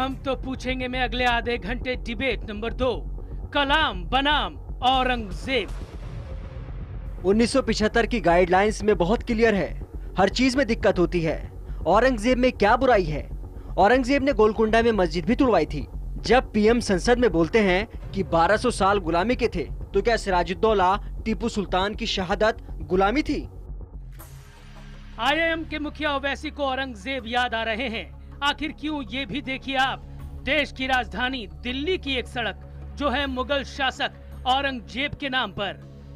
हम तो पूछेंगे में अगले आधे घंटे डिबेट नंबर 2, कलाम बनाम औरंगजेब। 1975 की गाइडलाइंस में बहुत क्लियर है, हर चीज में दिक्कत होती है। औरंगजेब में क्या बुराई है? औरंगजेब ने गोलकुंडा में मस्जिद भी तुड़वाई थी। जब पीएम संसद में बोलते हैं कि 1200 साल गुलामी के थे, तो क्या सिराजुद्दौला टीपू सुल्तान की शहादत गुलामी थी? आईएम के मुखिया ओवैसी को औरंगजेब याद आ रहे हैं। आखिर क्यों, ये भी देखिए आप। देश की राजधानी दिल्ली की एक सड़क जो है मुगल शासक औरंगजेब के नाम पर।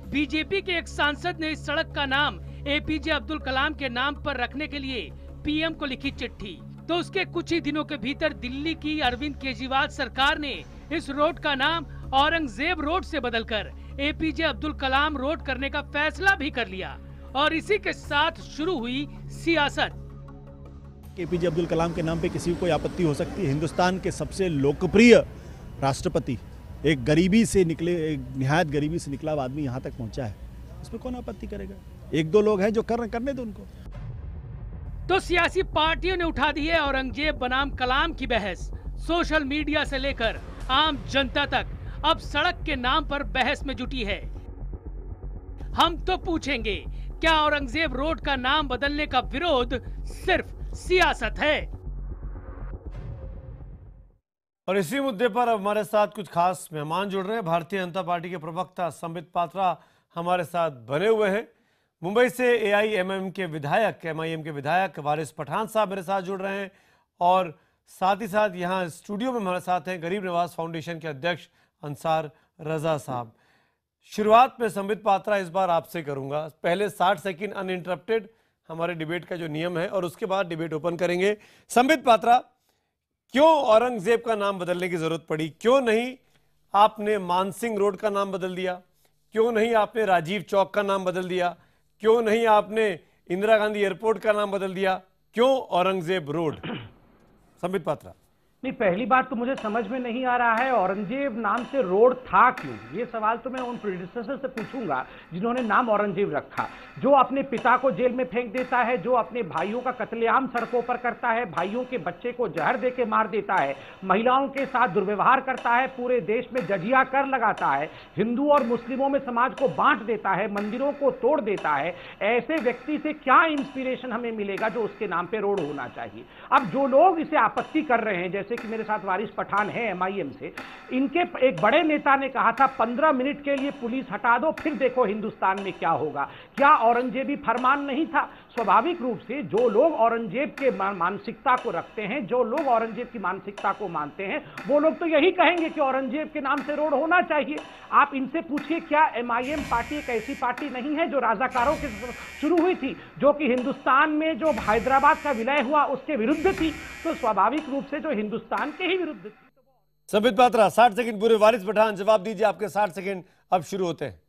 बीजेपी के एक सांसद ने इस सड़क का नाम एपीजे अब्दुल कलाम के नाम पर रखने के लिए पीएम को लिखी चिट्ठी, तो उसके कुछ ही दिनों के भीतर दिल्ली की अरविंद केजरीवाल सरकार ने इस रोड का नाम औरंगजेब रोड से बदलकर एपीजे अब्दुल कलाम रोड करने का फैसला भी कर लिया। और इसी के साथ शुरू हुई सियासत। एपीजे अब्दुल कलाम के नाम पे किसी को कोई आपत्ति हो सकती है? हिंदुस्तान के सबसे लोकप्रिय राष्ट्रपति, एक गरीबी से निकले, एक निहायत गरीबी से निकला आदमी यहाँ तक पहुंचा है, इस पर कौन आपत्ति करेगा? एक दो लोग हैं जो करने दो उनको। तो सियासी पार्टियों ने उठा दी है औरंगजेब बनाम कलाम की बहस। सोशल मीडिया से लेकर आम जनता तक अब सड़क के नाम पर बहस में जुटी है। हम तो पूछेंगे, क्या औरंगजेब रोड का नाम बदलने का विरोध सिर्फ सियासत है? और इसी मुद्दे पर अब हमारे साथ कुछ खास मेहमान जुड़ रहे हैं। भारतीय जनता पार्टी के प्रवक्ता संबित पात्रा हमारे साथ बने हुए हैं। मुंबई से एआईएमएम के विधायक, एमआईएम के विधायक वारिस पठान साहब मेरे साथ जुड़ रहे हैं। और साथ ही साथ यहाँ स्टूडियो में हमारे साथ हैं गरीब नवाज फाउंडेशन के अध्यक्ष अंसार रजा साहब। शुरुआत में संबित पात्रा इस बार आपसे करूंगा। पहले 60 सेकंड अनइंटरप्टेड हमारे डिबेट का जो नियम है, और उसके बाद डिबेट ओपन करेंगे। संबित पात्रा, क्यों औरंगजेब का नाम बदलने की जरूरत पड़ी? क्यों नहीं आपने मानसिंह रोड का नाम बदल दिया? क्यों नहीं आपने राजीव चौक का नाम बदल दिया? क्यों नहीं आपने इंदिरा गांधी एयरपोर्ट का नाम बदल दिया? क्यों औरंगजेब रोड? संबित पात्रा। नहीं, पहली बात तो मुझे समझ में नहीं आ रहा है औरंगजेब नाम से रोड था क्यों। ये सवाल तो मैं उन प्रेडिसेसर से पूछूंगा जिन्होंने नाम औरंगजेब रखा। जो अपने पिता को जेल में फेंक देता है, जो अपने भाइयों का कत्लेआम सड़कों पर करता है, भाइयों के बच्चे को जहर देके मार देता है, महिलाओं के साथ दुर्व्यवहार करता है, पूरे देश में जजिया कर लगाता है, हिंदू और मुस्लिमों में समाज को बांट देता है, मंदिरों को तोड़ देता है, ऐसे व्यक्ति से क्या इंस्पिरेशन हमें मिलेगा जो उसके नाम पे रोड होना चाहिए। अब जो लोग इसे आपत्ति कर रहे हैं, जैसे कि मेरे साथ वारिस पठान है एमआईएम से, इनके एक बड़े नेता ने कहा था 15 मिनट के लिए पुलिस हटा दो, फिर देखो हिंदुस्तान में क्या होगा। क्या औरंगजेबी फरमान नहीं था? स्वाभाविक रूप से जो लोग औरंगजेब के मानसिकता को रखते हैं, जो लोग औरंगजेब की मानसिकता को मानते हैं, वो लोग तो यही कहेंगे कि औरंगजेब के नाम से रोड होना चाहिए। आप इनसे पूछिए, क्या एमआईएम पार्टी एक ऐसी पार्टी नहीं है जो राजाकारों के शुरू हुई थी, जो कि हिंदुस्तान में जो हैदराबाद का विलय हुआ उसके विरुद्ध थी? तो स्वाभाविक रूप से जो हिंदुस्तान के ही विरुद्ध थी। संबित पात्रा 60 सेकंड पूरे। वारिस पठान जवाब दीजिए, आपके 60 सेकंड अब शुरू होते हैं।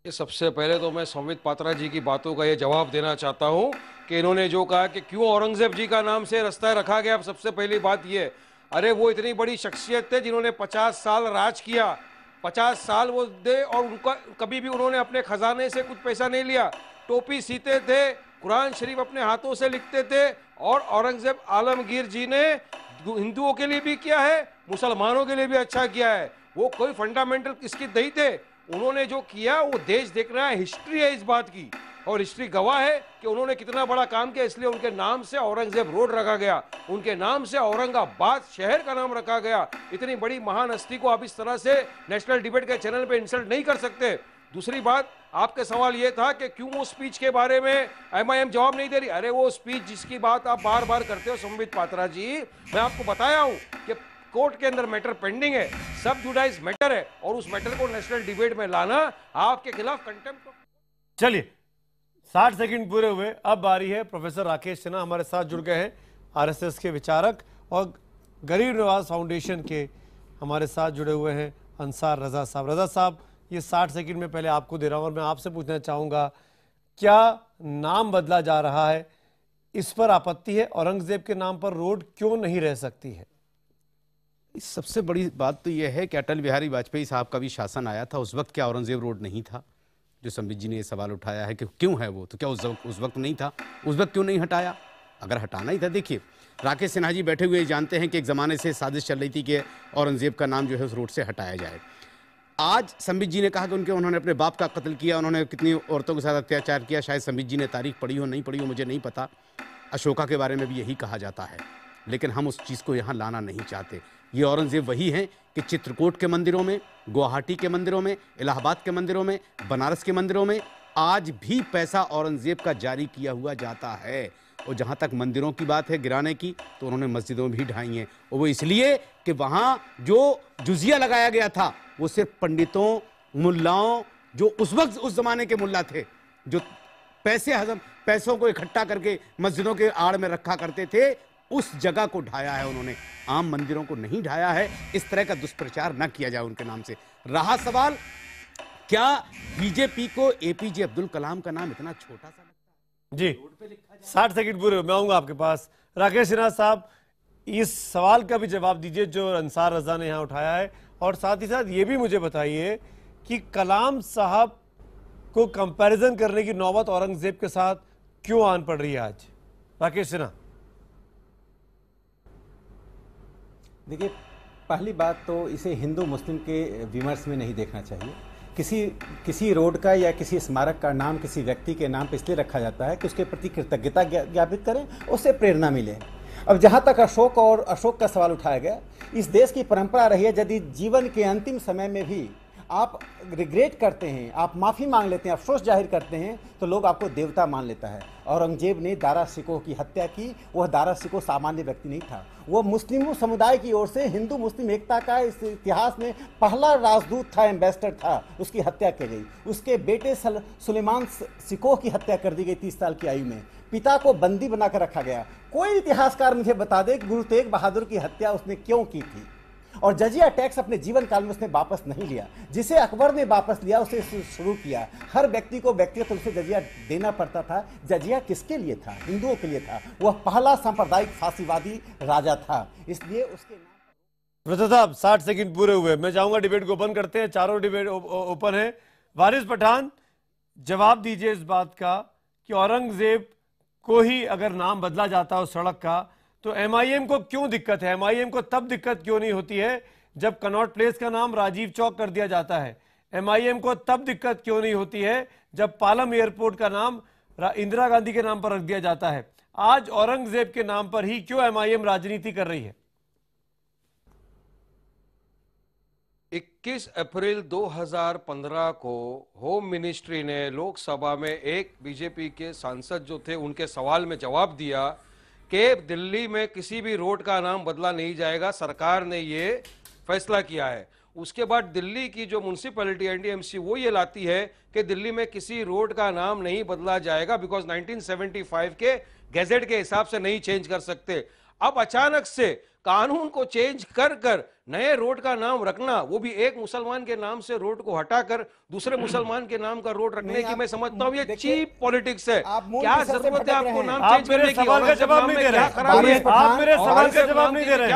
सबसे पहले तो मैं संबित पात्रा जी की बातों का ये जवाब देना चाहता हूं कि इन्होंने जो कहा कि क्यों औरंगजेब जी का नाम से रास्ता रखा गया। अब सबसे पहली बात ये, अरे वो इतनी बड़ी शख्सियत थे जिन्होंने 50 साल राज किया, 50 साल वो दे, और उनका कभी भी उन्होंने अपने खजाने से कुछ पैसा नहीं लिया। टोपी सीते थे, कुरान शरीफ अपने हाथों से लिखते थे। और औरंगजेब आलमगीर जी ने हिंदुओं के लिए भी किया है, मुसलमानों के लिए भी अच्छा किया है। वो कोई फंडामेंटल किसकी नहीं थे। उन्होंने जो किया वो देश देख रहा है, हिस्ट्री है इस बात की, और हिस्ट्री गवाह है कि उन्होंने कितना बड़ा काम किया। इसलिए उनके नाम से औरंगजेब रोड रखा गया, उनके नाम से औरंगाबाद शहर का नाम रखा गया। इतनी बड़ी महान हस्ती को आप इस तरह से नेशनल डिबेट के चैनल पे इंसल्ट नहीं कर सकते। दूसरी बात, आपके सवाल ये था कि क्यों वो स्पीच के बारे में एमआईएम जवाब नहीं दे रही। अरे वो स्पीच जिसकी बात आप बार बार करते हो संबित पात्रा जी, मैं आपको बताया हूं कि कोर्ट के अंदर मैटर पेंडिंग है, सब जुडाइज मैटर है, और उस मैटर को नेशनल डिबेट में लाना आपके खिलाफ कंटेम्प्ट। चलिए 60 सेकंड पूरे हुए। अब बारी है प्रोफेसर राकेश सिन्हा हमारे साथ जुड़ गए हैं, आरएसएस के विचारक, और गरीब नवाज फाउंडेशन के हमारे साथ जुड़े हुए हैं अंसार रजा साहब। रजा साहब, ये 60 सेकंड में पहले आपको दे रहा हूं, और मैं आपसे पूछना चाहूंगा, क्या नाम बदला जा रहा है, इस पर आपत्ति है? औरंगजेब के नाम पर रोड क्यों नहीं रह सकती है? इस सबसे बड़ी बात तो यह है कि अटल बिहारी वाजपेयी साहब का भी शासन आया था, उस वक्त क्या औरंगजेब रोड नहीं था? जो संबित जी ने ये सवाल उठाया है कि क्यों है वो, तो क्या उस वक्त नहीं था? उस वक्त क्यों नहीं हटाया? अगर हटाना ही था, देखिए राकेश सिन्हा जी बैठे हुए जानते हैं कि एक ज़माने से साजिश चल रही थी कि औरंगजेब का नाम जो है उस रोड से हटाया जाए। आज संबित जी ने कहा कि उन्होंने अपने बाप का कत्ल किया, उन्होंने कितनी औरतों के साथ अत्याचार किया। शायद संबित जी ने तारीख पढ़ी हो, नहीं पढ़ी हो, मुझे नहीं पता। अशोका के बारे में भी यही कहा जाता है, लेकिन हम उस चीज़ को यहाँ लाना नहीं चाहते। ये औरंगजेब वही हैं कि चित्रकूट के मंदिरों में, गुवाहाटी के मंदिरों में, इलाहाबाद के मंदिरों में, बनारस के मंदिरों में आज भी पैसा औरंगजेब का जारी किया हुआ जाता है। और जहाँ तक मंदिरों की बात है गिराने की, तो उन्होंने मस्जिदों भी ढाई हैं, और वो इसलिए कि वहाँ जो जुजिया लगाया गया था वो सिर्फ पंडितों, मुल्लाओं, जो उस वक्त उस ज़माने के मुल्ला थे, जो पैसों को इकट्ठा करके मस्जिदों के आड़ में रखा करते थे, उस जगह को ढाया है उन्होंने। आम मंदिरों को नहीं ढाया है। इस तरह का दुष्प्रचार न किया जाए उनके नाम से। रहा सवाल, क्या बीजेपी को एपीजे अब्दुल कलाम का नाम इतना छोटा सा लगता है? जी 60 सेकंड पूरे, मैं आऊंगा आपके पास। राकेश सिन्हा साहब, इस सवाल का भी जवाब दीजिए जो अंसार रजा ने यहाँ उठाया है, और साथ ही साथ ये भी मुझे बताइए कि कलाम साहब को कंपैरिजन करने की नौबत औरंगजेब के साथ क्यों आन पड़ रही है आज? राकेश सिन्हा। देखिए, पहली बात तो इसे हिंदू मुस्लिम के विमर्श में नहीं देखना चाहिए। किसी रोड का या किसी स्मारक का नाम किसी व्यक्ति के नाम पर इसलिए रखा जाता है कि उसके प्रति कृतज्ञता ज्ञापित करें, उससे प्रेरणा मिले। अब जहाँ तक अशोक का सवाल उठाया गया, इस देश की परंपरा रही है, यदि जीवन के अंतिम समय में भी आप रिग्रेट करते हैं, आप माफ़ी मांग लेते हैं, अफसोस जाहिर करते हैं, तो लोग आपको देवता मान लेता है। औरंगजेब ने दारा शिकोह की हत्या की। वह दारा शिकोह सामान्य व्यक्ति नहीं था, वो मुस्लिम समुदाय की ओर से हिंदू मुस्लिम एकता का इस इतिहास में पहला राजदूत था, एम्बेसडर था। उसकी हत्या की गई। उसके बेटे सुलेमान शिकोह की हत्या कर दी गई 30 साल की आयु में। पिता को बंदी बनाकर रखा गया। कोई इतिहासकार मुझे बता दे कि गुरु तेग बहादुर की हत्या उसने क्यों की थी। और जजिया टैक्स अपने जीवन काल में उसने वापस नहीं लिया। जिसे अकबर ने वापस लिया उसे शुरू किया। हर व्यक्ति को व्यक्तिगत रूप से जजिया देना पड़ता था। जजिया किसके लिए था? हिंदुओं के लिए था। वह पहला सांप्रदायिक फांसीवादी राजा था, इसलिए उसके नाम। प्रताप साहब 60 सेकंड पूरे हुए, मैं चाहूंगा डिबेट को ओपन करते हैं। चारों डिबेट ओपन है। वारिस पठान, जवाब दीजिए इस बात का कि औरंगजेब को ही अगर नाम बदला जाता उस सड़क का, तो एमआईएम को क्यों दिक्कत है? एमआईएम को तब दिक्कत क्यों नहीं होती है जब कनॉट प्लेस का नाम राजीव चौक कर दिया जाता है? एमआईएम को तब दिक्कत क्यों नहीं होती है जब पालम एयरपोर्ट का नाम इंदिरा गांधी के नाम पर रख दिया जाता है? आज औरंगजेब के नाम पर ही क्यों एमआईएम राजनीति कर रही है? 21 अप्रैल 2015 को होम मिनिस्ट्री ने लोकसभा में एक बीजेपी के सांसद जो थे उनके सवाल में जवाब दिया कि दिल्ली में किसी भी रोड का नाम बदला नहीं जाएगा, सरकार ने ये फैसला किया है। उसके बाद दिल्ली की जो म्युनिसिपैलिटी एनडीएमसी वो ये लाती है कि दिल्ली में किसी रोड का नाम नहीं बदला जाएगा बिकॉज 1975 के गैजेट के हिसाब से नहीं चेंज कर सकते। अब अचानक से कानून को चेंज कर नए रोड का नाम रखना, वो भी एक मुसलमान के नाम से रोड को हटाकर दूसरे मुसलमान के नाम का रोड रखने की मैं समझता हूँ ये चीप पॉलिटिक्स है। क्या जरूरत है आपको नाम चेंज करने की? सवाल का जवाब नहीं दे रहे। आप मेरे सवाल का जवाब नहीं दे रहे।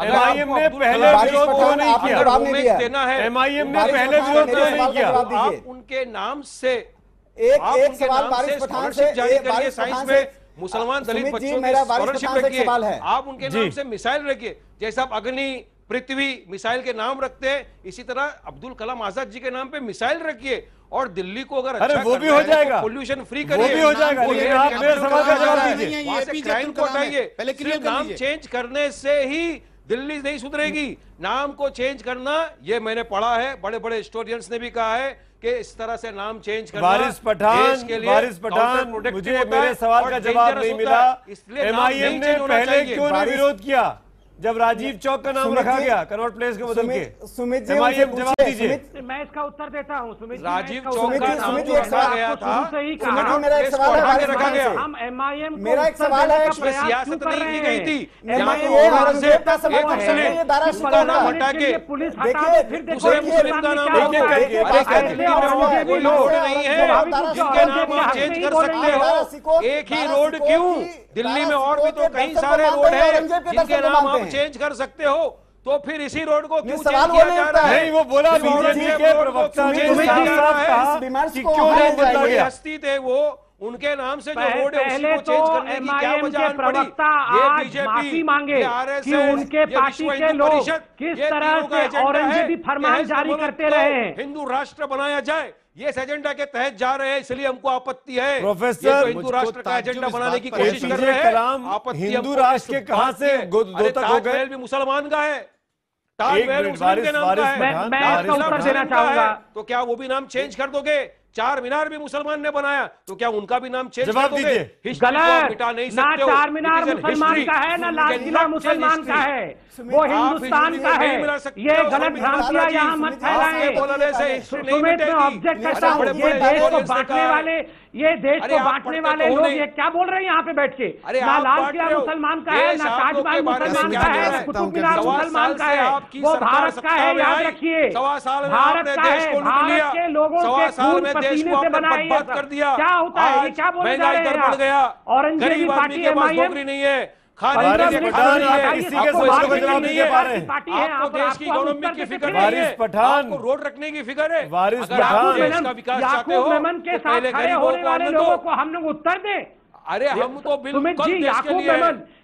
एमआईएम ने पहले विरोध क्यों नहीं किया? देना है एमआईएम ने पहले विरोध क्यों नहीं किया? आप उनके नाम से एक सवाल वारिस पठान से जारी करिए, साइंस में मुसलमान दलित बच्चों की स्कॉलरशिप रखिए, आप उनके नाम से मिसाइल रखिए। जैसे आप अग्नि, पृथ्वी मिसाइल के नाम रखते हैं, इसी तरह अब्दुल कलाम आजाद जी के नाम पे मिसाइल रखिए। और दिल्ली को अगर अच्छा वो भी हो जाएगा, पोल्यूशन फ्री करिए, वो भी हो जाएगा। लेकिन आप मेरे सवाल का जवाब दीजिए। वहां से क्राइम को हटाइए। पहले नाम चेंज करने से ही दिल्ली नहीं सुधरेगी। नाम को चेंज करना, ये मैंने पढ़ा है, बड़े बड़े हिस्टोरियंस ने भी कहा है कि इस तरह से नाम चेंज करना वारिस पठान मुझे मेरे सवाल का जवाब नहीं मिला। एमआईएम ने पहले क्यों नहीं विरोध किया जब राजीव चौक का नाम रखा गया कनॉट प्लेस को बदल के? सुमित जी एमआईएम जवाब दीजिए। मैं इसका उत्तर देता हूं। सुमित जी, राजीव चौक का नाम जो रखा गया था, मेरा एक सवाल है, रखा गया। हम एमआईएम मेरा एक सवाल है, सियासत नहीं की गई थी। औरंगजेब का सवाल उसका नाम हटा के पुलिस हटा फिर दूसरे मुस्लिम का नाम रखो। कोई रोड नहीं है जिनके नाम आप चेंज कर सकते हो। एक ही रोड क्यों? दिल्ली में और भी तो कई सारे रोड हैं जिनके नाम आप चेंज कर सकते हो, तो फिर इसी रोड को क्यों चेंज किया जा रहा है? नहीं, वो बोला बीजेपी के प्रवक्ता ने साफ साफ कहा कि क्यों नहीं बदला गया। हस्ती थे वो, उनके नाम से जो पहले रोड है उसी को तो चेंज करने की क्या MIM वजह के आन पड़ी? प्रवक्ता ये आज बीजेपी, माफी मांगे ये कि आरएसएस, उनके ये पार्टी विश्व के हिंदू लोग परिषद, किस ये तरह तीनों का से एजेंडा है औरंगजेबी कि फरमान इस जारी मुल्क करते को रहे हैं। हिंदू राष्ट्र बनाया जाए, ये इस एजेंडा के तहत जा रहे हैं, इसलिए हमको आपत्ति है। प्रोफेसर, ये जो हिंदू मुझको राष्ट्र का एजेंडा ताज्जुब इस बनाने बात की पर कोशिश है, कर APJ रहे हैं। कलाम आपत्ति हिंदू हमको राष्ट्र इस के कहां बात से की है। दो तक हो गए? ताजमहल भी मुसलमान का है, ताजमहल मिनट, मुस्लिम के नाम का है, मैं इसका उत्तर देना चाहूंगा। तो क्या वो भी नाम चेंज कर दोगे? चार मीनार भी मुसलमान ने बनाया, तो क्या उनका भी नाम चेंज जवाब कर दोगे? दीजिए। हिस्ट्री को आप गलत, मिटा नहीं ना सकते हो। चार मीनार It is an मुसलमान history. का है, ना You Lal cannot Qila change मुसलमान का history. है, वो हिंदुस्तान का है। ये गलत भ्रांतियां यहाँ मत फैलाएं। सुमित, मैं ऑब्जेक्ट करता हूँ, ये देश को बांटने वाले, ये देश को बांटने वाले लोग ये क्या बोल रहे हैं यहाँ पे बैठ के? ना लाल किला मुसलमान का है, ना ताजमहल मुसलमान का है, ना कुतुब मीनार मुसलमान का है, वो भारत का है, याद रखिए। भारत का है, भारत के लोगों के खून पसीने से बनाया ये सब। क्या होता है, ये क्या बोले जा रहे हैं आप? औरंगजेबी पार्टी MIM नहीं है, वारिस पठान, आप किसी के सवालों का जवाब नहीं दे पा रहे हैं। पार्टी है, आपको देश की इकोनॉमी की फिक्र वारिस नहीं है, पठान, आपको रोड रखने की फिक्र है। वारिस अगर आप पठान, देश का विकास चाहते हो, याकूब मेमन के तो साथ पहले खड़े गरीबों होने को वाले आने दो। लोगों को हम लोग उत्तर दें। अरे हम तो सुमित बिल्कुल जी, देश के लिए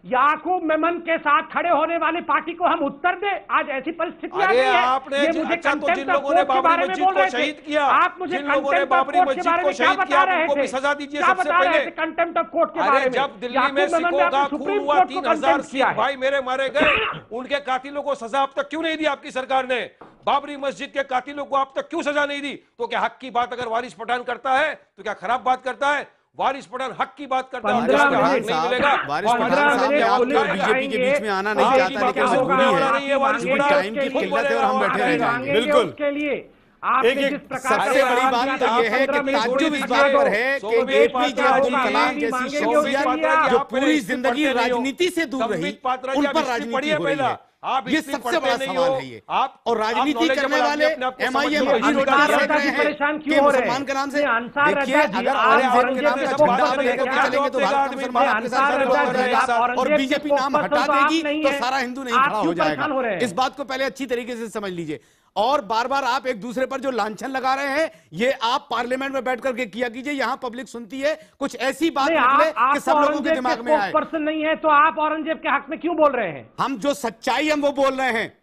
याकूब मेमन के साथ खड़े होने वाली पार्टी को हम उत्तर दें? आज ऐसी परिस्थिति आ अरे गई है। आपने ये मुझे अच्छा, तो कंटेम्प्ट जिन ऑफ लोगों ने कोर्ट के बारे बाबरी में मस्जिद बोल को रहे शहीद थे। किया, आप मुझे जिन लोगों ने कंटेम्प्ट ऑफ बाबरी कोर्ट के मस्जिद बारे को में क्या शहीद बता किया, रहे उनको थे? भी सजा दीजिए क्या सबसे बता रहे पहले। थे कंटेम्प्ट ऑफ कोर्ट के अरे बारे में? जब दिल्ली याकूब में मेमन ने सिखों का अपने खून सुप्रीम हुआ, कोर्ट को 3000 कंटेम्प्ट किया सिख है। भाई मेरे मारे गए, उनके कातिलों को सजा अब तक क्यों नहीं दी आपकी सरकार ने? बाबरी मस्जिद के कातिलों को अब तक क्यों सजा नहीं दी? तो क्या हक की बात अगर वारिस पठान करता है तो क्या खराब बात करता है? वारिस पठान हक की बात करता है, वारिस हक पठान नहीं मिलेगा। साहब, वारिस पठान साहब, मैं आपको बीजेपी के बीच में आना नहीं चाहता, लेकिन मजबूरी है, टाइम की किल्लत है और हम बैठे रह जाएंगे। बिल्कुल। उसके लिए आपने एक- जिस प्रकार सबसे का बड़ी सवाल बात किया तो ये है कि 15 मिनट ताज्जुब इस छोड़ बात पर दीजिए। है कि सोवियत एपीजे अब्दुल पात्रा कलाम जी जैसी मांगेंगे शख्सियत उसके लिए जो आप पूरी पहले जिंदगी हिस्ट्री पढ़ते राजनीति से दूर संबित रही, पात्रा जी, उन आप पर हिस्ट्री राजनीति पढ़िए हो रही पहला। है। आप ये हिस्ट्री सबसे पढ़ते बड़ा नहीं सवाल हो। है ये। आप और राजनीति knowledgeable करने आदमी वाले अपने आप को MIM समझते अभी हो। रोटी अंसार सेक रजा रहे जी हैं परेशान कि क्यों हो रहे मुसलमान के नाम से। हैं? अंसार देखिए, रजा जी, अगर आप औरंगजेब के नाम औरंगजेब पे को झंडा फॉलो लेकर करते के हैं। चलेंगे तो भारत का मुसलमान आपके साथ अंसार खड़े रजा हो जी, रहे आप हैं और औरंगजेब बीजेपी के नाम spokesperson हटा तो आप देगी नहीं तो हैं। सारा हिंदू नहीं आप खड़ा हो क्यों परेशान जाएगा। हो रहे हैं? इस बात को पहले अच्छी तरीके से समझ लीजिए। और बार बार आप एक दूसरे पर जो लांछन लगा रहे हैं, ये आप पार्लियामेंट में बैठ करके किया कीजिए, यहां पब्लिक सुनती है, कुछ ऐसी बात नहीं, निकले आप कि सब लोगों के दिमाग में आए। पर्सन नहीं है तो आप औरंगजेब के हक में क्यों बोल रहे हैं? हम जो सच्चाई हम वो बोल रहे हैं।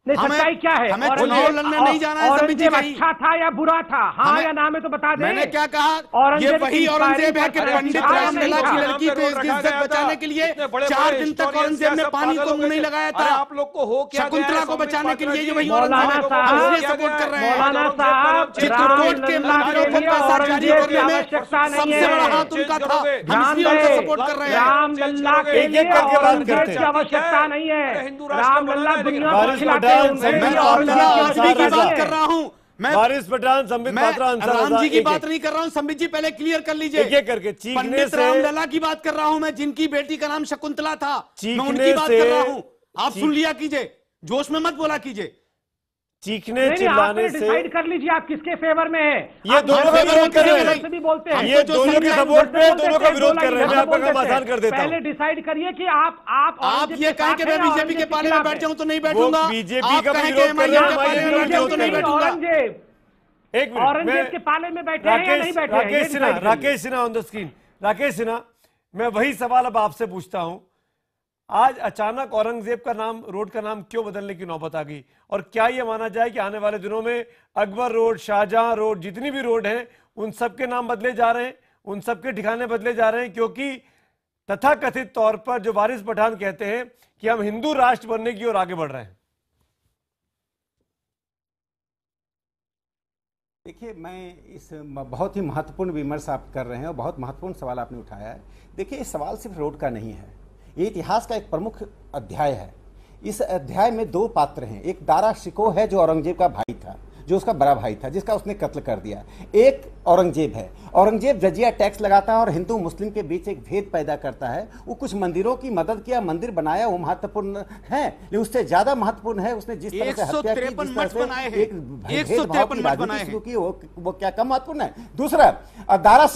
नहीं, हमें- सच्चाई क्या है? हमें चुनाव लड़ने नहीं जाना है, संबित जी औरंगजेब कहीं। अच्छा था या बुरा था? हाँ हमें- या ना में तो बता दें। मैंने क्या कहा? ये औरंगजेब वही की औरंगजेब है कि इंक्वायरी पंडित अच्छा नहीं रामलला था। की लड़की को इसकी इज्जत बचाने के लिए 4 दिन तक औरंगजेब ने पानी को मुंह नहीं लगाया था। आप लोग को हो क्या शकुंतला को बचाने के लिए ये वही मौलाना औरंगजेब साहब, हम इसलिए सपोर्ट कर रहे हैं। मौलाना साहब, चित्रकूट के मंत्रियों को पैसा जारी करने में सबसे बड़ा हाथ उनका था, हम इसलिए उनका सपोर्ट कर रहे हैं। रामलला के एक-एक लिए करके बात औरंगजेब करते की हैं। आवश्यकता नहीं है। हिंदू राष्ट्र रामलला बनाना है, दुनिया लेकिन को वारिस खिलाते पठान, हैं, संबित मैं उनके पात्रा, रामलला औरंगजेब आज़ादी की आज़ाद बात है। कर रहा हूं। मैं वारिस पठान, संबित मैं पात्रा, अंसार राम रजा, जी की एक- बात नहीं कर रहा हूं, संबित जी पहले क्लियर कर लीजिए। एक-एक करके चीखने पंडित से- रामलला की बात कर रहा हूं मैं, जिनकी बेटी का नाम शकुंतला था, मैं चीखने उनकी बात से- कर रहा हूं। आप सुन लिया कीजिए, जोश में मत बोला कीजिए। चीखने नहीं, आप चिल्लाने से डिसाइड कर लीजिए आप किसके फेवर में है। ये आप दोनों हर का फेवर विरोध कर रहे हैं। से भी बोलते हैं। ये जो दोनों के संविधान सपोर्ट पे बोलते दोनों का थे, विरोध दो कर रहे हैं। मैं लाइन आपका काम बोलते थे। आसान कर देता पहले हूं। डिसाइड करिए कि आप आप औरंगजेब ये के कहें कि साथ मैं हैं, बीजेपी औरंगजेब के के पाले में खिलाफ बैठ हैं। जाऊं तो नहीं वो बैठूंगा। बीजेपी आप का कहें विरोध कि कर रहे हैं, MIM के हमारे पाले में विरोध बैठ जाऊं तो कर नहीं रहे हैं। बैठूंगा। औरंगजेब एक मिनट, औरंगजेब मैं- के पाले में बैठे हैं या नहीं बैठे हैं? ये राकेश सिन्हा, decide करिए। Rakesh Sinha on the screen. Rakesh Sinha, मैं वही सवाल अब आपसे पूछता हूं, आज अचानक औरंगजेब का नाम, रोड का नाम क्यों बदलने की नौबत आ गई? और क्या यह माना जाए कि आने वाले दिनों में अकबर रोड, शाहजहां रोड, जितनी भी रोड हैं, उन सबके नाम बदले जा रहे हैं, उन सबके ठिकाने बदले जा रहे हैं, क्योंकि तथाकथित तौर पर जो वारिस पठान कहते हैं कि हम हिंदू राष्ट्र बनने की ओर आगे बढ़ रहे हैं? देखिए, मैं इस बहुत ही महत्वपूर्ण विमर्श आप कर रहे हैं और बहुत महत्वपूर्ण सवाल आपने उठाया है। देखिए, इस सवाल सिर्फ रोड का नहीं है, ये इतिहास का एक प्रमुख अध्याय है। इस अध्याय में 2 पात्र हैं। एक दारा शिकोह है जो औरंगजेब का भाई था, जो उसका बड़ा भाई था, जिसका उसने कत्ल कर दिया। एक औरंगजेब है। औरंगजेब जजिया टैक्स लगाता है और हिंदू मुस्लिम के बीच एक भेद पैदा करता है। वो कुछ मंदिरों की मदद किया, मंदिर बनाया, वो महत्वपूर्ण है, लेकिन उससे ज्यादा महत्वपूर्ण है उसने जिस तरह से हत्या की, जिस तरह से एक भेदभाव की राजनीति शुरू की, वो क्या कम महत्वपूर्ण है? दूसरा, दारा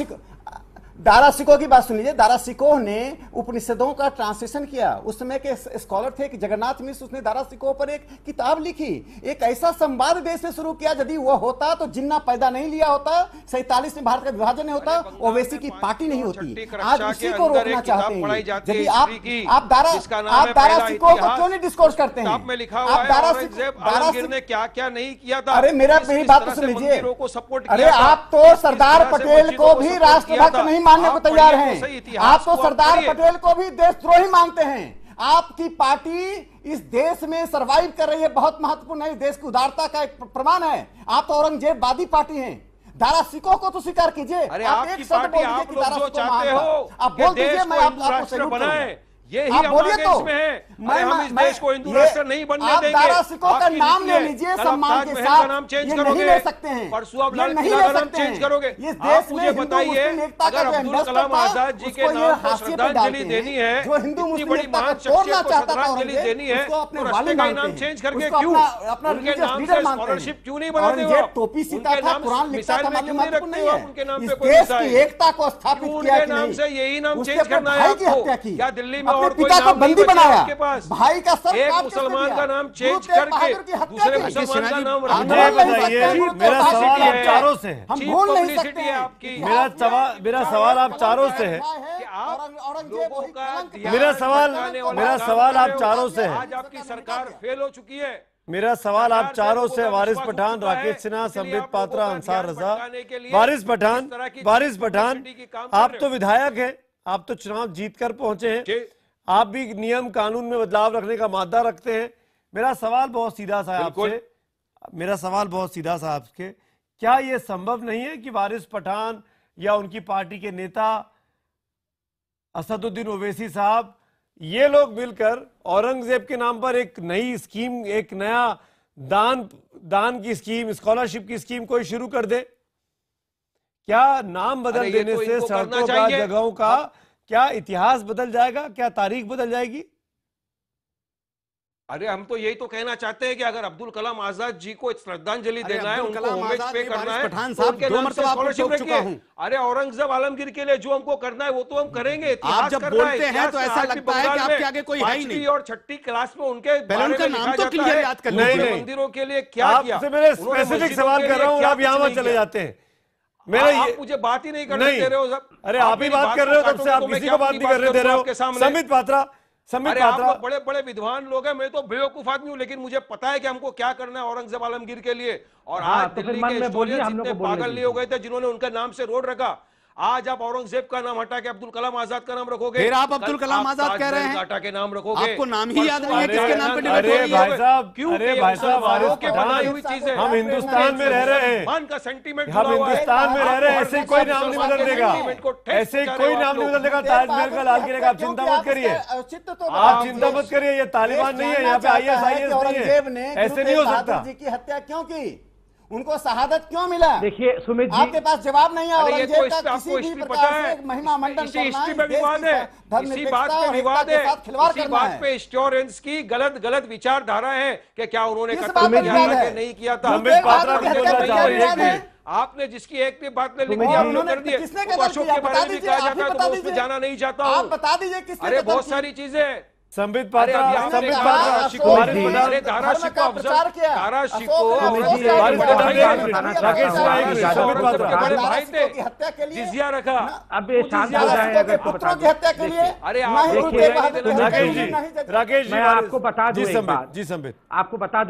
दारा सिकोह की बात सुन लीजिए। दारा सिकोह ने उपनिषदों का ट्रांसलेशन किया। उस समय के स्कॉलर थे कि जगन्नाथ मिश्र, उसने दारा सिकोह पर एक किताब लिखी, एक ऐसा संवाद देश में शुरू किया। यदि वो होता तो जिन्ना पैदा नहीं लिया होता, 47 में भारत का विभाजन नहीं होता, ओवैसी की पार्टी नहीं होती। आज उसी को रोकना चाहते हैं। यदि आप दारा सिकोह को क्यों नहीं डिस्कोर्स करते हैं? आप दारा सिकोह ने क्या क्या नहीं किया था? अरे मेरी बात तो सुन लीजिए। अरे आप तो सरदार पटेल को भी राष्ट्रभक्त नहीं मानने को तैयार हैं। आप तो सरदार पटेल को भी देशद्रोही मानते हैं। आपकी पार्टी इस देश में सरवाइव कर रही है, बहुत महत्वपूर्ण है, इस देश की उदारता का एक प्रमाण है। आप तो औरंगजेबवादी पार्टी हैं। दारा सिकोह को तो स्वीकार कीजिए। आप एक शब्द बोल दीजिए कि दारा सिकोह महान था। आप बोल दीजिए, मैं आपको सैल्यूट करूंगा। ये ही हमारे देश में है। हम इस देश को हिंदू राष्ट्र नहीं बनने देंगे। दारा सिकोह का नाम ले लीजिए सम्मान के साथ। नाम चेंज ये करोगे, नहीं ले सकते हैं। परसों आप लाल किला का नाम चेंज करोगे। इस देश में मुझे बताइए, अगर अब्दुल कलाम आजाद जी के नाम पर श्रद्धांजलि देनी है, इतनी बड़ी महान शख्सियत को श्रद्धांजलि देनी है, तो राष्ट्र का नाम चेंज करके क्यों? उनके नाम से स्कॉलरशिप क्यों नहीं बनाते हो? टोपी सीता था, कुरान लिखता था, क्यों नहीं रखते हो उनके नाम पे? देश की एकता को स्थापित किया कि नाम नहीं? से यही नाम चेंज करना है आपको? क्या दिल्ली में और कोई पिता को नाम नहीं बंदी बनाया, आपके पास? भाई का सर एक काट मुसलमान का नाम चेंज गुरु तेग करके बहादुर की हत्या दूसरे की। मुसलमान का नाम आप रखना। बोल नहीं सकते। मेरा सवाल आप चारों से है। हम भूल नहीं सकते हैं आपकी। मेरा सवाल आप चारों से है। मेरा सवाल आप चारों से है। आज आपकी सरकार फेल हो चुकी है। मेरा सवाल आप चारों से, वारिस पठान, राकेश सिन्हा, संबित पात्रा, अंसार रजा। वारिस पठान, आप तो विधायक हैं, आप तो चुनाव जीत कर पहुंचे हैं, आप भी नियम कानून में बदलाव रखने का मादा रखते हैं। मेरा सवाल बहुत सीधा सा है आपसे, क्या यह संभव नहीं है कि वारिस पठान या उनकी पार्टी के नेता असदुद्दीन ओवैसी साहब, ये लोग मिलकर औरंगजेब के नाम पर एक नई स्कीम, एक नया दान की स्कीम, स्कॉलरशिप की स्कीम कोई शुरू कर दे? क्या नाम बदल देने से सड़कों का, जगहों का क्या इतिहास बदल जाएगा? क्या तारीख बदल जाएगी? अरे हम तो यही तो कहना चाहते हैं कि अगर अब्दुल कलाम आजाद जी को श्रद्धांजलि देना है, उनको होमेज पे करना है, तो उनके नाम से स्कॉलरशिप रखिए। अरे औरंगजेब आलमगीर के लिए जो हमको करना है वो तो हम करेंगे। आप जब बोलते हैं तो ऐसा लगता है कि आपके आगे कोई है ही नहीं। और छठी क्लास में उनके उनका नाम तो क्लियर याद कर लीजिए। मंदिरों के लिए क्या किया? मैं स्पेसिफिक सवाल कर रहा हूँ, आप यहाँ चले जाते हैं। आप मुझे बात ही नहीं करने दे रहे हो सब। अरे आप ही बात कर रहे हो, तब से आप किसी को बात नहीं करने दे रहे हो। संबित पात्रा, आप लोग बड़े बड़े विद्वान लोग हैं, मैं तो बेवकूफ आदमी हूँ, लेकिन मुझे पता है कि हमको क्या करना है औरंगजेब आलमगीर के लिए। और आज दिल्ली के हिस्टोरियंस इतने पागल नहीं हो गए थे जिन्होंने उनके नाम से रोड रखा। आज आप औरंगजेब का नाम हटा के अब्दुल कलाम आजाद का नाम रखोगे, फिर आप अब्दुल कलाम आजाद कह रहे हैं, टाटा के नाम रखोगे। आपको नाम ही याद नहीं है किसके नाम पे डिबेट अरे हो रही है? भाई साहब, क्यों? अरे भाई साहब, वारिस बनाई हुई चीजें। हम हिंदुस्तान में रह रहे हैं, मान का सेंटीमेंट, हम हिंदुस्तान में रह रहे हैं, ऐसे कोई नाम नहीं बदल देगा, ऐसे कोई नाम नहीं बदल देगा। ताजमहल का लाल किले का आप चिंता मत करिए, आप चिंता मत करिए, ये तालिबान नहीं है, यहाँ पे ISIS नहीं है, ऐसे नहीं हो सकता। जी की हत्या क्यों की? उनको शहादत क्यों मिला? देखिए सुमित जी, आपके पास जवाब नहीं है। औरंगजेब का आपको किसी भी हिस्ट्री प्रकार पता है? से महिमा मंडन इसी हिस्ट्री पे विवाद है, इसी बात पे विवाद है, इसी बात पे हिस्टोरियंस की गलत विचारधारा है कि क्या उन्होंने कत्ल किया था कि नहीं किया था। आपने जिसकी एक भी बात ने लिख दिया, कर दिए। अशोक के बारे में कहा जाता है तो मैं उसमें जाना नहीं चाहता हूँ। आप बता दीजिए किसने? अरे बहुत सारी चीजें। संबित पात्रा, प्रचार जिजिया रखा। अब ये शांत हो जाए अगर पुत्रों की हत्या के लिए। अरे राकेश जी, मैं आपको बता दूं एक बात, जी संबित, आपको बता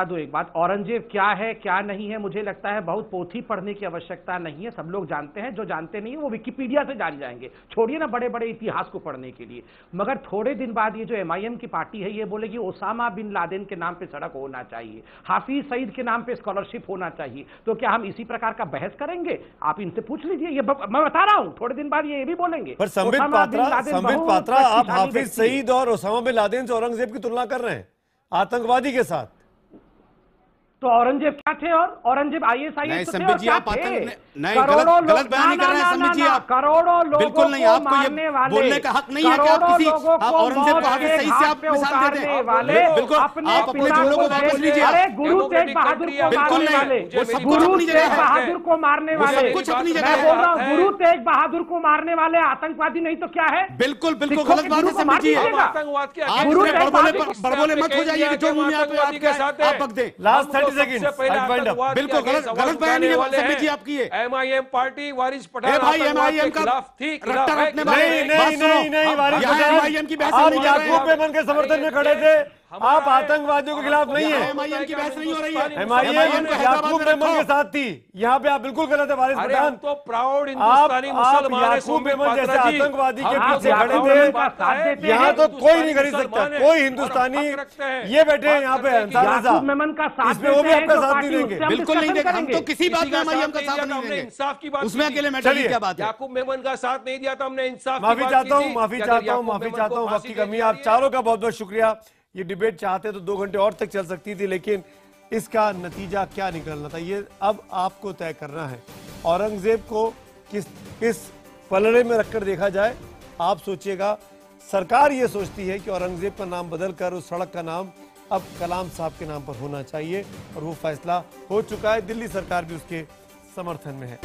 दूं एक बात, औरंगजेब क्या है क्या नहीं है, मुझे लगता है बहुत पोथी पढ़ने की आवश्यकता नहीं है। सब लोग जानते हैं, जो जानते नहीं है वो विकिपीडिया से जान जाएंगे। छोड़िए ना बड़े बड़े इतिहास को पढ़ने के लिए। मगर थोड़े दिन बाद ये जो MIM की पार्टी है ये बोलेगी ओसामा बिन लादेन के नाम पे सड़क होना चाहिए, हाफिज सईद के नाम पे स्कॉलरशिप होना चाहिए। तो क्या हम इसी प्रकार का बहस करेंगे? आप इनसे पूछ लीजिए, ये मैं बता रहा हूं, थोड़े दिन बाद ये भी बोलेंगे। पर संबित पात्रा, आप हाफिज सईद और ओसामा बिन लादेन से औरंगजेब की तुलना कर रहे हैं आतंकवादी के साथ। तो औरंगजेब क्या थे? और औरंगजेब IAS नहीं तो थे संबित और जी, क्या आप थे? नहीं करोड़ों गलत बयान कर रहे हैं संबित जी आप। करोड़ों लोगों बिल्कुल नहीं, को आपको ये मारने वाले, बोलने का हक नहीं है कि आप करोड़ों किसी लोगों को औरंगजेब मौत को आगे के सही से घाट आप पे मिसाल दे उतारने दें। वाले, बिल्कुल अपने आप अपने पिता जुमलों को को वापस जेल- लीजिए। अरे गुरु तेग बहादुर को बिल्कुल मारने नहीं, वाले, वो सब कुछ गुरु अपनी तेग जगह है। बहादुर को मारने वो सब वाले, कुछ अपनी जगह मैं है। बोल रहा हूँ गुरु तेग बहादुर को मारने वाले आतंकवादी नहीं तो क्या है? बिल्कुल बिल्कुल सिखों गलत के बात गुरु है को संबित मार जी। दीजिएगा। आतंकवाद के आप गुरु इतने तेग बड़बोले मत हो जाइए कि जो मुंह में आतंकवादी के साथ है आप बक दें। लास्ट 30 सेकंड्स बिल्कुल गलत बयान नहीं है संबित जी आपकी ये। MIM पार्टी वारिस पठान ए भाई आतंकवाद के MIM का खिलाफ थी, रट्टा खिलाफ है, रटने खिलाफ वाले है। नहीं वारिस यहाँ पठान, MIM की बहस आप नहीं हो रही है। याकूब मेमन के समर्थन में खड़े थे, आप आतंकवादियों के खिलाफ नहीं है। MIM की बहस नहीं हो रही है। MIM याकूब मेमन के साथ थी, यहाँ पे आप बिल्कुल गलत है वारिस अरे हम पठान। तो प्राउड हिंदुस्तानी मुसलमान है, याकूब सुमित मेमन जैसे पात्रा जी। आतंकवादी के हम पीछे तो खड़े प्राउड थे, का साथ देते हैं, यहाँ तो कोई नहीं खरीद सकता, हिंदुस्तानी कोई मुसलमान हिंदुस्तानी है, और हक रखते हैं। ये बैठे हैं यहाँ पे अंसार याकूब साहब, मेमन का साथ इसमें वो भी देते हैं आपका जो साथ पार्टी, नहीं उससे देंगे। हम बिल्कुल नहीं डिस्कशन देंगे, हम तो करेंगे। किसी बात में किसी का MIM का साथ साथ नहीं नहीं दिया, हमने देंगे। इंसाफ की बात उसमें की थी। अकेले मैटर की क्या बात है। याकूब मेमन का साथ नहीं दिया था हमने, इंसाफ की माफी बात चाहता की हूँ, थी। माफी कि अगर चाहता हूँ, याकूब माफी मेमन चाहता को हूँ, वक्त फांसी की दे कमी दी है। आप जाती है। चारों का बहुत बहुत शुक्रिया। ये डिबेट चाहते तो 2 घंटे और तक चल सकती थी, लेकिन इसका नतीजा क्या निकलना था ये अब आपको तय करना है। औरंगजेब को किस पलड़े में रखकर देखा जाए, आप सोचिएगा। सरकार ये सोचती है कि औरंगजेब का नाम बदलकर उस सड़क का नाम अब कलाम साहब के नाम पर होना चाहिए, और वो फैसला हो चुका है। दिल्ली सरकार भी उसके समर्थन में है।